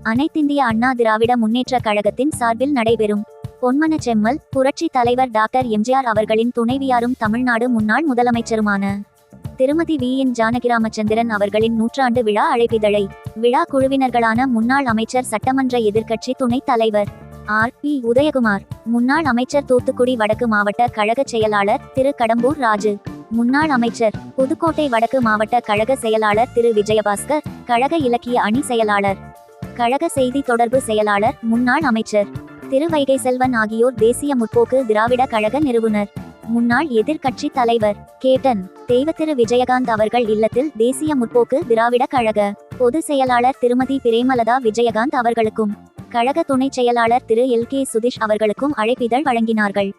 அனைத்திந்திய அண்ணா திராவிட முன்னேற்ற கழகத்தின் சார்பில் நடைபெறும். பொன்மன செம்மல் புரட்சி தலைவர் டாக்டர் எம்ஜிஆர் அவர்களின் துணைவியாரும் தமிழ்நாடு முன்னாள் முதலமைச்சருமான திருமதி வி என் ஜானகிராமச்சந்திரன் அவர்களின் நூற்றாண்டு விழா அழைப்பிதழை விழா குழுவினர்களான முன்னாள் அமைச்சர் சட்டமன்ற எதிர்க்கட்சி துணைத் தலைவர் ஆர் பி உதயகுமார், முன்னாள் அமைச்சர் தூத்துக்குடி வடக்கு மாவட்ட கழக செயலாளர் திரு கடம்பூர் ராஜு, முன்னாள் அமைச்சர் புதுக்கோட்டை வடக்கு மாவட்ட கழக செயலாளர் திரு விஜயபாஸ்கர், கழக இலக்கிய அணி செயலாளர், கழக செய்தி தொடர்பு செயலாளர் முன்னாள் அமைச்சர் திரு வைகை செல்வன் ஆகியோர் தேசிய முற்போக்கு திராவிட கழக நிறுவனர் முன்னாள் எதிர்க்கட்சி தலைவர் கேப்டன் தெய்வ திரு விஜயகாந்த் அவர்கள் இல்லத்தில் தேசிய முற்போக்கு திராவிட கழக பொதுச் செயலாளர் திருமதி பிரேமலதா விஜயகாந்த் அவர்களுக்கும் கழக துணைச் செயலாளர் திரு எல் கே சுதீஷ் அவர்களுக்கும் அழைப்பிதழ் வழங்கினார்கள்.